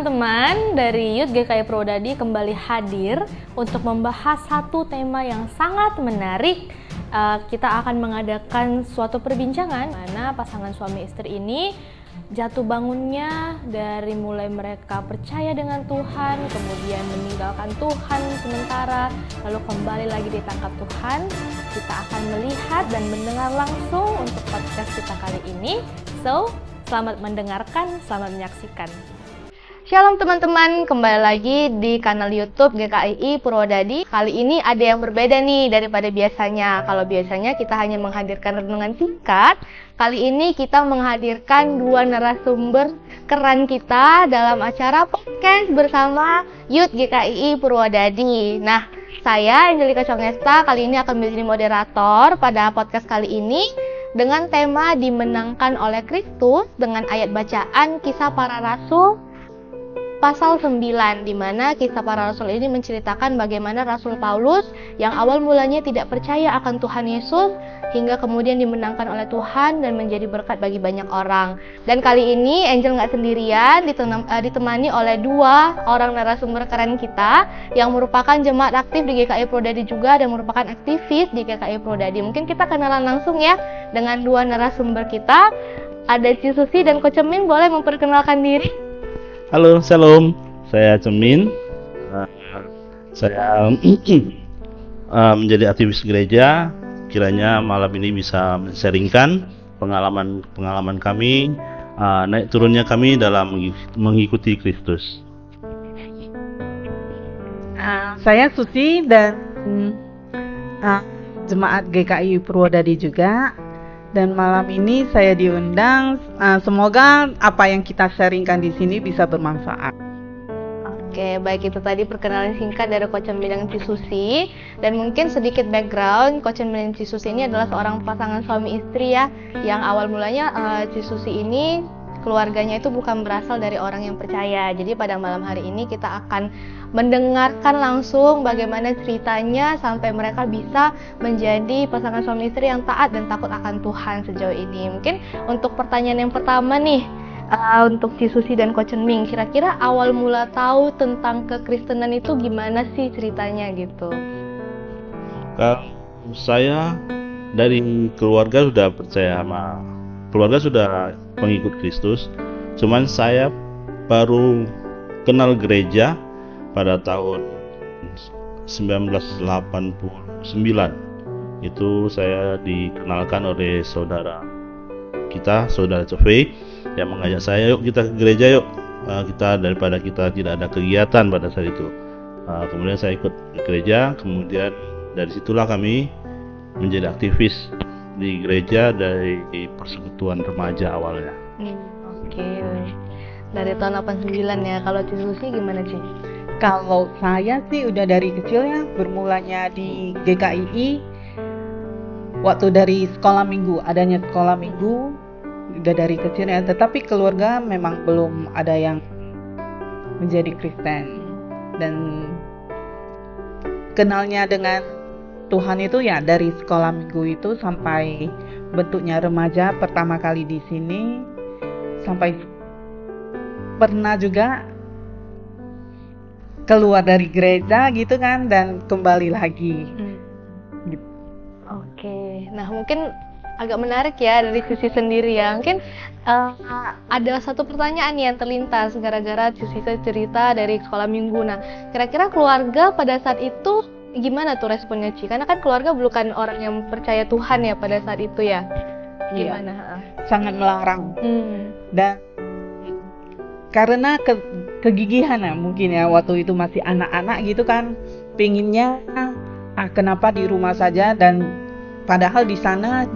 teman-teman, dari Youth GKI Purwodadi kembali hadir untuk membahas satu tema yang sangat menarik. Kita akan mengadakan suatu perbincangan mana pasangan suami istri ini jatuh bangunnya dari mulai mereka percaya dengan Tuhan, kemudian meninggalkan Tuhan sementara, lalu kembali lagi ditangkap Tuhan. Kita akan melihat dan mendengar langsung untuk podcast kita kali ini. So, selamat mendengarkan, selamat menyaksikan. Shalom teman-teman, kembali lagi di kanal YouTube GKI Purwodadi. Kali ini ada yang berbeda nih daripada biasanya. Kalau biasanya kita hanya menghadirkan renungan singkat, kali ini kita menghadirkan dua narasumber keren kita dalam acara podcast bersama Youth GKI Purwodadi. Nah, saya Angelika Chongesta kali ini akan menjadi moderator pada podcast kali ini dengan tema dimenangkan oleh Kristus dengan ayat bacaan Kisah Para Rasul Pasal 9, di mana Kisah Para Rasul ini menceritakan bagaimana Rasul Paulus yang awal mulanya tidak percaya akan Tuhan Yesus hingga kemudian dimenangkan oleh Tuhan dan menjadi berkat bagi banyak orang. Dan kali ini Angel nggak sendirian, ditemani oleh dua orang narasumber keren kita yang merupakan jemaat aktif di GKI Purwodadi juga dan merupakan aktivis di GKI Purwodadi. Mungkin kita kenalan langsung ya dengan dua narasumber kita. Ada Ci Susi dan Coach Cemin, boleh memperkenalkan diri? Halo, Shalom. Saya Cemin. Saya menjadi aktivis gereja. Kiranya malam ini bisa men-sharingkan pengalaman kami, naik turunnya kami dalam mengikuti Kristus. Saya Susi dan jemaat GKI Purwodadi juga. Dan malam ini saya diundang, semoga apa yang kita sharingkan di sini bisa bermanfaat. Oke, baik, itu tadi perkenalan singkat dari Coach Cemin dan Ci Susi. Dan mungkin sedikit background, Coach Cemin dan Ci Susi ini adalah seorang pasangan suami istri ya, yang awal mulanya Ci Susi ini keluarganya itu bukan berasal dari orang yang percaya. Jadi pada malam hari ini kita akan mendengarkan langsung bagaimana ceritanya sampai mereka bisa menjadi pasangan suami istri yang taat dan takut akan Tuhan sejauh ini. Mungkin untuk pertanyaan yang pertama nih, untuk Ci Susi dan Coach Cemin, kira-kira awal mula tahu tentang kekristenan itu gimana sih ceritanya gitu? Kalau saya dari keluarga sudah percaya sama keluarga, sudah pengikut Kristus. Cuman saya baru kenal gereja pada tahun 1989. Itu saya dikenalkan oleh saudara kita, saudara Cefe, yang mengajak saya, yuk kita ke gereja yuk. Daripada kita tidak ada kegiatan pada saat itu. Kemudian saya ikut ke gereja, kemudian dari situlah kami menjadi aktivis di gereja dari persekutuan remaja awalnya. Oke. Dari tahun 89 ya. Kalau Ci Susi gimana Ci? Kalau saya sih udah dari kecil ya, bermulanya di GKI waktu dari sekolah minggu, adanya sekolah minggu udah dari kecil ya, tetapi keluarga memang belum ada yang menjadi Kristen. Dan kenalnya dengan Tuhan itu ya dari sekolah minggu itu sampai bentuknya remaja pertama kali di sini, sampai pernah juga keluar dari gereja gitu kan dan kembali lagi. Gitu. Oke, nah mungkin agak menarik ya dari Susi sendiri ya. Mungkin ada satu pertanyaan yang terlintas gara-gara Susi cerita dari sekolah minggu. Nah, kira-kira keluarga pada saat itu gimana tuh responnya Ci? Karena kan keluarga bukan orang yang percaya Tuhan ya pada saat itu ya. Gimana? Iya, sangat melarang. Dan karena kegigihan ya mungkin ya, waktu itu masih anak-anak gitu kan, pengennya kenapa di rumah saja, dan padahal di sana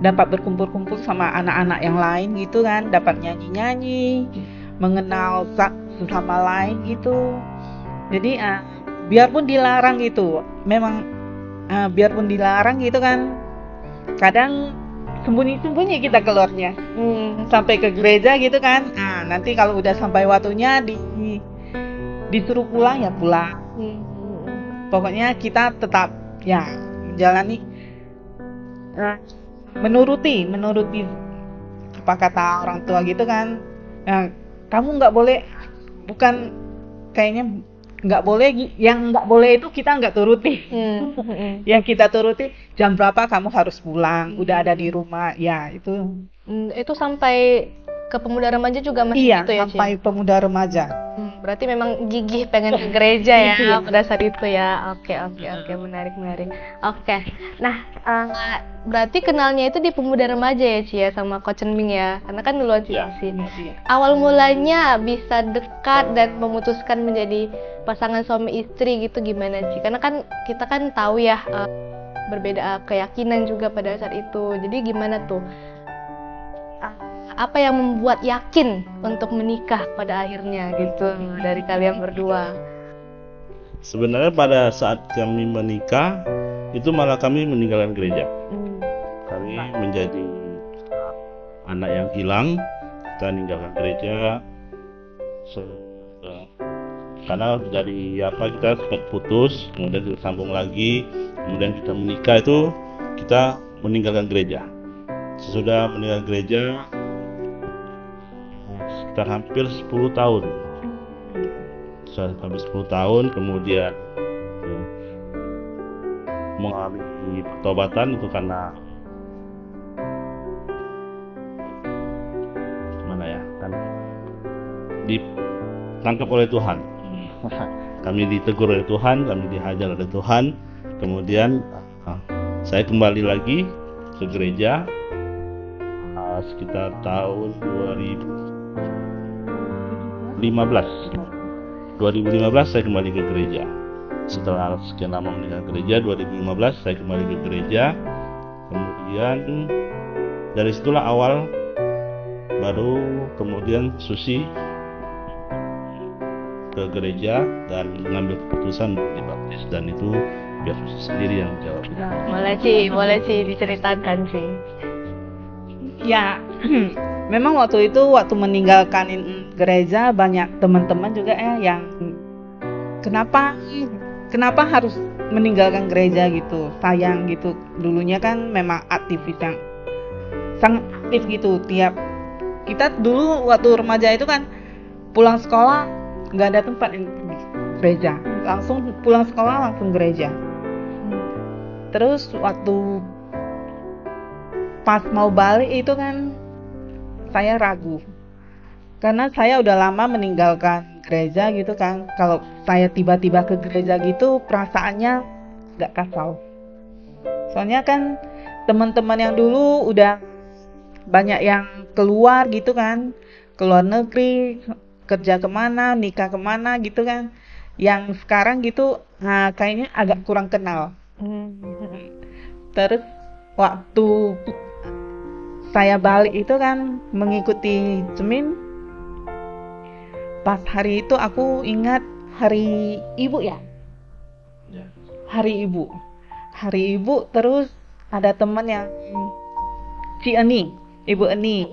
dapat berkumpul-kumpul sama anak-anak yang lain gitu kan, dapat nyanyi-nyanyi, mengenal sesama lain gitu. Jadi biarpun dilarang gitu, memang biarpun dilarang gitu kan, kadang sembunyi-sembunyi kita keluarnya, sampai ke gereja gitu kan. Nanti kalau udah sampai waktunya disuruh pulang ya pulang. Pokoknya kita tetap ya menjalani, menuruti apa kata orang tua gitu kan. Kamu nggak boleh bukan kayaknya nggak boleh, yang nggak boleh itu kita nggak turuti. Yang kita turuti jam berapa kamu harus pulang, udah ada di rumah, ya itu. Itu sampai ke pemuda remaja juga masih Iya, gitu ya, Ci? sampai pemuda remaja. Berarti memang gigih pengen ke gereja ya Iya. pada saat itu ya. Oke, menarik. Oke, nah berarti kenalnya itu di pemuda remaja ya, Ci ya, sama Coach Ming ya, karena kan duluan Ci. Ya. Awal mulanya bisa dekat dan memutuskan menjadi pasangan suami istri gitu gimana, Ci? Karena kan kita kan tahu ya berbeda keyakinan juga pada saat itu. Jadi gimana tuh? Apa yang membuat yakin untuk menikah pada akhirnya gitu dari kalian berdua? Sebenarnya pada saat kami menikah itu malah kami meninggalkan gereja. Kami menjadi anak yang hilang, kita meninggalkan gereja karena dari kita putus, kemudian kita sambung lagi, kemudian kita menikah, itu kita meninggalkan gereja. Sesudah meninggalkan gereja sekitar hampir 10 tahun. Sudah hampir 10 tahun, kemudian mengalami pertobatan itu karena kan ditangkap oleh Tuhan. Kami ditegur oleh Tuhan, kami dihajar oleh Tuhan. Kemudian saya kembali lagi ke gereja sekitar tahun 2015 saya kembali ke gereja. Setelah sekian lama meninggalkan gereja, 2015 saya kembali ke gereja. Kemudian dari situlah awal, baru kemudian Susi ke gereja dan mengambil keputusan untuk dibaptis, dan itu biar Susi sendiri yang jawab. Boleh sih diceritakan sih. Ya, memang waktu meninggalkan gereja banyak teman-teman juga yang kenapa harus meninggalkan gereja gitu, sayang gitu. Dulunya kan memang aktivis yang sangat aktif gitu. Tiap kita dulu waktu remaja itu kan pulang sekolah nggak ada tempat di gereja, langsung pulang sekolah langsung gereja. Terus waktu pas mau balik itu kan saya ragu, karena saya udah lama meninggalkan gereja gitu kan. Kalau saya tiba-tiba ke gereja gitu perasaannya gak kasau. Soalnya kan teman-teman yang dulu udah banyak yang keluar gitu kan, keluar negeri, kerja kemana, nikah kemana gitu kan. Yang sekarang gitu kayaknya agak kurang kenal. Terus waktu saya balik itu kan mengikuti Cemin, pas hari itu aku ingat hari ibu ya. Hari ibu, terus ada teman yang Ibu Eni.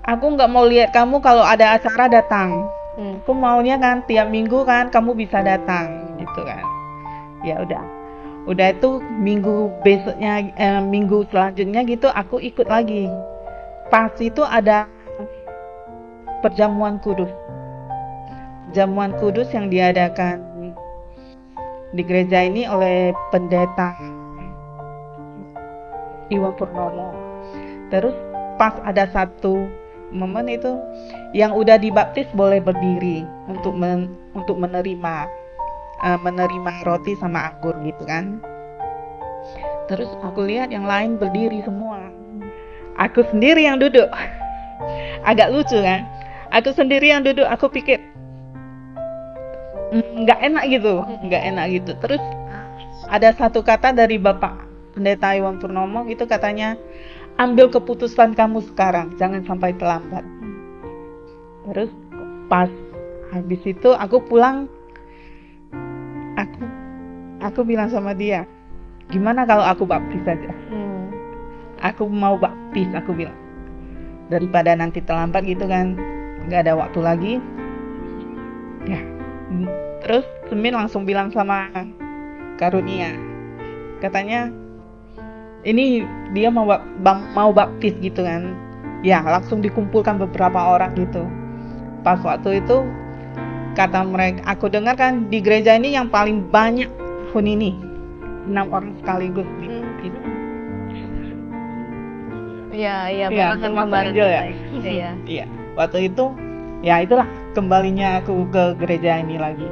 Aku nggak mau lihat kamu kalau ada acara datang. Aku maunya kan tiap minggu kan kamu bisa datang gitu kan. Ya udah itu minggu besoknya, minggu selanjutnya gitu aku ikut lagi. Pas itu ada perjamuan kudus yang diadakan di gereja ini oleh pendeta Iwan Purnomo. Terus pas ada satu momen itu yang udah dibaptis boleh berdiri untuk menerima roti sama anggur gitu kan. Terus aku lihat yang lain berdiri semua, aku sendiri yang duduk. Agak lucu kan, aku sendiri yang duduk. Aku pikir nggak enak gitu. Terus ada satu kata dari Bapak Pendeta Iwan Purnomo gitu, katanya, ambil keputusan kamu sekarang, jangan sampai terlambat. Terus pas habis itu aku pulang, aku bilang sama dia, gimana kalau aku baptis saja? Aku mau baptis, aku bilang, daripada nanti terlambat gitu kan, nggak ada waktu lagi. Ya, terus Semin langsung bilang sama Karunia, katanya ini dia mau baptis gitu kan. Ya, langsung dikumpulkan beberapa orang gitu. Pas waktu itu kata mereka, aku dengar kan di gereja ini yang paling banyak ini 6 orang sekaligus gitu. Iya, Iya, bahkan termasuk kemarin. Angel ya. Iya. Iya, waktu itu ya itulah kembalinya aku ke gereja ini lagi.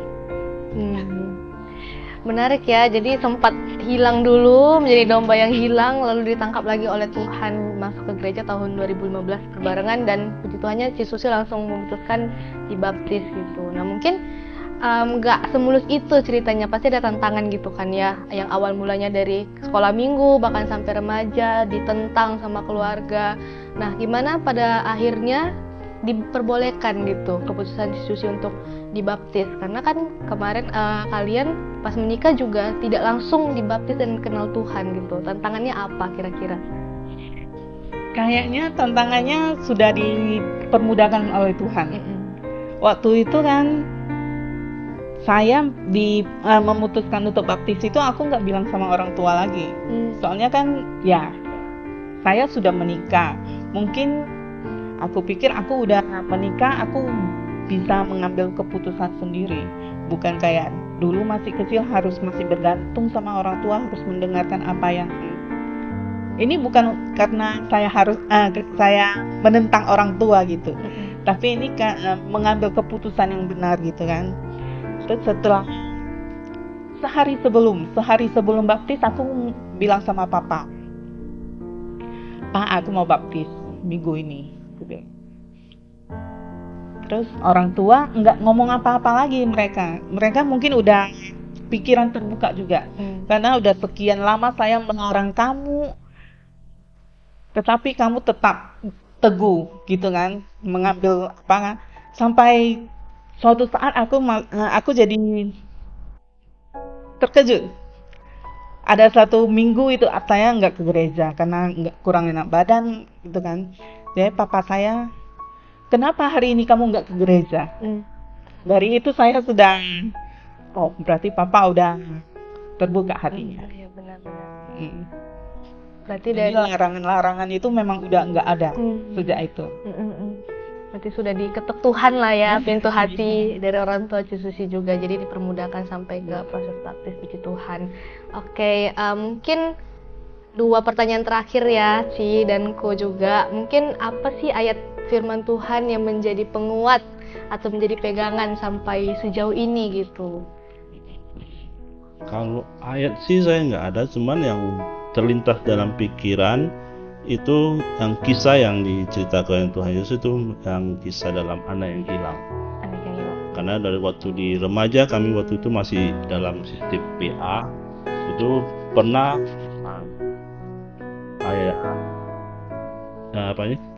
Menarik ya, jadi sempat hilang dulu, menjadi domba yang hilang, lalu ditangkap lagi oleh Tuhan, masuk ke gereja tahun 2015 berbarengan, dan puji Tuhannya Cisusi langsung memutuskan dibaptis gitu. Nah mungkin nggak semulus itu ceritanya, pasti ada tantangan gitu kan ya, yang awal mulanya dari sekolah minggu, bahkan sampai remaja, ditentang sama keluarga. Nah gimana pada akhirnya diperbolehkan gitu keputusan Cisusi untuk dibaptis, karena kan kemarin kalian pas menikah juga tidak langsung dibaptis dan kenal Tuhan gitu. Tantangannya apa kira-kira? Kayaknya tantangannya sudah dipermudahkan oleh Tuhan. Waktu itu kan saya memutuskan untuk baptis itu, aku nggak bilang sama orang tua lagi. Soalnya kan ya saya sudah menikah. Mungkin aku pikir aku udah menikah, aku bisa mengambil keputusan sendiri, bukan kayak dulu masih kecil harus masih bergantung sama orang tua, harus mendengarkan apa yang ini. Bukan karena saya harus saya menentang orang tua gitu, tapi ini mengambil keputusan yang benar gitu kan. Terus setelah sehari sebelum baptis, aku bilang sama papa, "Pak, aku mau baptis minggu ini." Aku bilang. Terus orang tua nggak ngomong apa-apa lagi, mereka mungkin udah pikiran terbuka juga, karena udah sekian lama saya melarang kamu, tetapi kamu tetap teguh gitu kan, mengambil apa, sampai suatu saat aku jadi terkejut. Ada satu minggu itu saya nggak ke gereja karena kurang enak badan gitu kan. Jadi papa saya, "Kenapa hari ini kamu nggak ke gereja?" Dari itu saya sudah, oh berarti papa udah terbuka hatinya. Iya benar-benar. Berarti Jadi dari larangan-larangan itu memang udah nggak ada sejak itu. berarti sudah diketuk Tuhan lah ya pintu hati dari orang tua Cisusi juga, jadi dipermudahkan sampai ke proses baptis, puji Tuhan. Oke, mungkin 2 pertanyaan terakhir ya, Ci dan Ko juga. Mungkin apa sih ayat firman Tuhan yang menjadi penguat atau menjadi pegangan sampai sejauh ini gitu? Kalau ayat sih saya nggak ada, cuman yang terlintas dalam pikiran itu yang kisah yang diceritakan Tuhan Yesus, itu yang kisah dalam anak yang hilang. Anak yang hilang. Karena dari waktu di remaja, kami waktu itu masih dalam sistem PA, itu pernah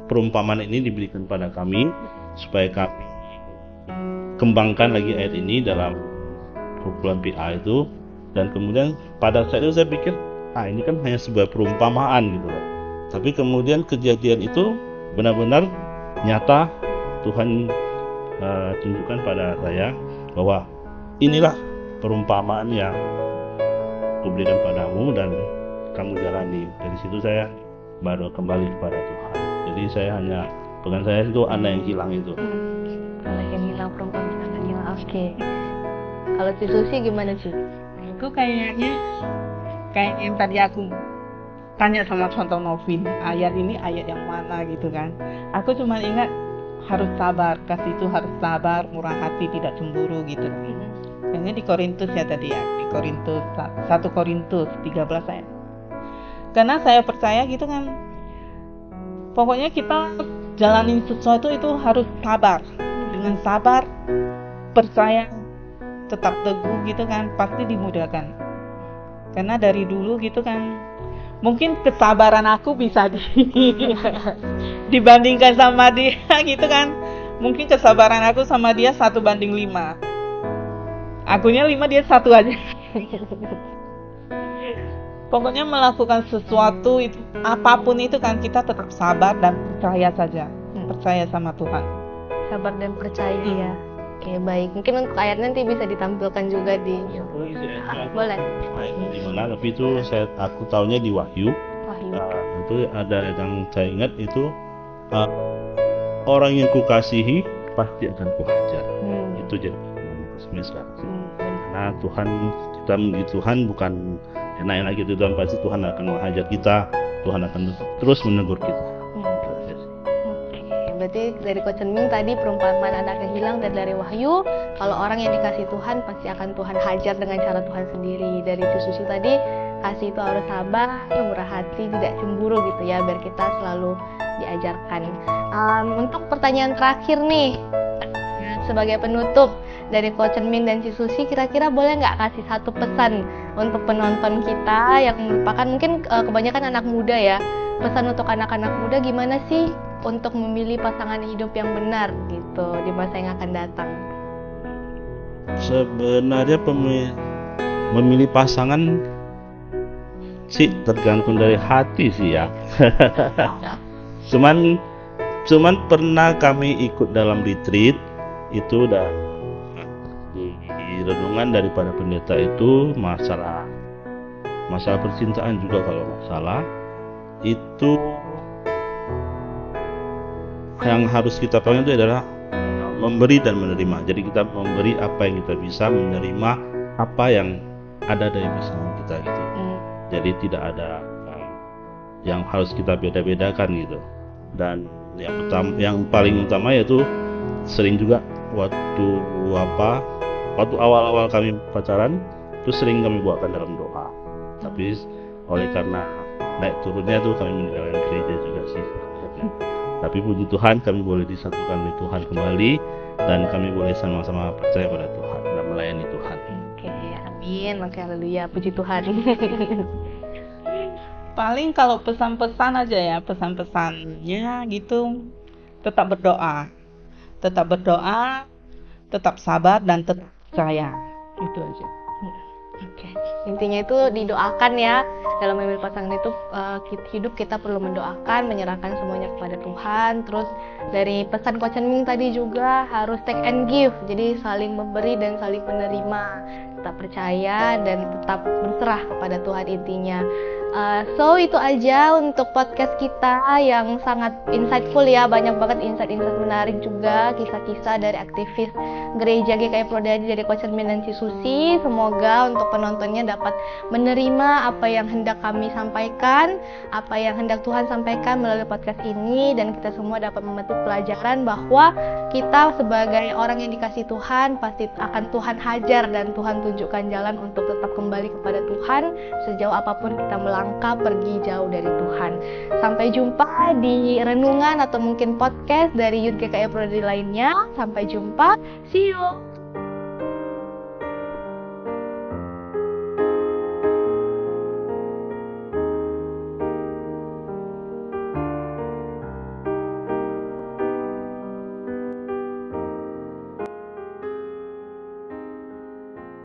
perumpamaan ini diberikan pada kami supaya kami kembangkan lagi ayat ini dalam kumpulan PA itu. Dan kemudian pada saat itu saya pikir ini kan hanya sebuah perumpamaan gitu loh, tapi kemudian kejadian itu benar-benar nyata. Tuhan tunjukkan pada saya bahwa inilah perumpamaan yang kuberikan padamu dan kamu jalani. Dari situ saya baru kembali kepada Tuhan. Jadi saya hanya pegang saya itu anak yang hilang itu. Anak yang hilang, perempuan anak yang hilang. Oke. Kalau Cisusi gimana sih? Aku kayaknya yang tadi aku tanya sama Contoh Novin, ayat ini ayat yang mana gitu kan. Aku cuma ingat harus sabar, kasih itu harus sabar, murah hati, tidak cemburu gitu. Kayaknya di Korintus ya tadi ya, di Korintus 1 Korintus 13 ayat. Karena saya percaya gitu kan, pokoknya kita jalanin sesuatu itu harus sabar. Dengan sabar, percaya, tetap teguh gitu kan, pasti dimudahkan. Karena dari dulu gitu kan, mungkin kesabaran aku bisa dibandingkan sama dia gitu kan. Mungkin kesabaran aku sama dia 1:5. Akunya 5, dia 1 aja. Pokoknya melakukan sesuatu itu, apapun itu kan, kita tetap sabar dan percaya saja. Percaya sama Tuhan. Sabar dan percaya ya. Oke, baik. Mungkin untuk ayatnya nanti bisa ditampilkan juga di boleh. Di mana? Tapi itu aku tahunya di Wahyu. Itu ada yang saya ingat itu, orang yang kukasihi pasti akan kuhajar. Itu jadi sampai sekarang. Karena Tuhan, kita memuji Tuhan bukan enak-enak gitu doang, pasti Tuhan akan menghajar kita, Tuhan akan terus menegur kita. Berarti dari Coach Ming tadi perumpamaan anak yang hilang, dan dari Wahyu kalau orang yang dikasih Tuhan pasti akan Tuhan hajar dengan cara Tuhan sendiri. Dari Susi tadi, kasih itu harus sabar, murah hati, tidak cemburu gitu ya, biar kita selalu diajarkan. Untuk pertanyaan terakhir nih, sebagai penutup dari Coach Ming dan si Susi, kira-kira boleh nggak kasih satu pesan untuk penonton kita yang merupakan mungkin kebanyakan anak muda ya, pesan untuk anak-anak muda gimana sih untuk memilih pasangan hidup yang benar gitu di masa yang akan datang? Sebenarnya memilih pasangan sih tergantung dari hati sih ya. cuman pernah kami ikut dalam retreat itu, dan di renungan daripada pendeta itu masalah percintaan juga kalau nggak salah. Itu yang harus kita tahu itu adalah memberi dan menerima. Jadi kita memberi apa yang kita bisa, menerima apa yang ada dari pasangan kita gitu. Jadi tidak ada yang harus kita beda-bedakan gitu. Dan yang paling utama yaitu sering juga waktu awal-awal kami pacaran itu sering kami buatkan dalam doa. Tapi oleh karena naik turunnya tuh kami meninggalkan gereja juga sih. Tapi puji Tuhan kami boleh disatukan oleh Tuhan kembali, dan kami boleh sama-sama percaya pada Tuhan dan melayani Tuhan. Oke, amin. Oke, haleluya, puji Tuhan. Paling kalau pesan-pesan aja ya, pesan-pesannya gitu, tetap berdoa, tetap sabar dan tetap percaya, itu aja. Oke, intinya itu didoakan ya. Dalam memilih pasangan itu hidup kita perlu mendoakan, menyerahkan semuanya kepada Tuhan. Terus dari pesan Coach Ming tadi juga harus take and give, jadi saling memberi dan saling menerima, tetap percaya dan tetap berserah kepada Tuhan intinya. So itu aja untuk podcast kita yang sangat insightful ya, banyak banget insight-insight menarik juga, kisah-kisah dari aktivis gereja GKI Prodadi dari Coach Ming dan si Susi. Semoga untuk penontonnya dapat menerima apa yang hendak kami sampaikan, apa yang hendak Tuhan sampaikan melalui podcast ini, dan kita semua dapat memetik pelajaran bahwa kita sebagai orang yang dikasih Tuhan pasti akan Tuhan hajar dan Tuhan tunjukkan jalan untuk tetap kembali kepada Tuhan sejauh apapun kita melangkah pergi jauh dari Tuhan. Sampai jumpa di renungan atau mungkin podcast dari Youth GKI Prodadi lainnya. Sampai jumpa, see you.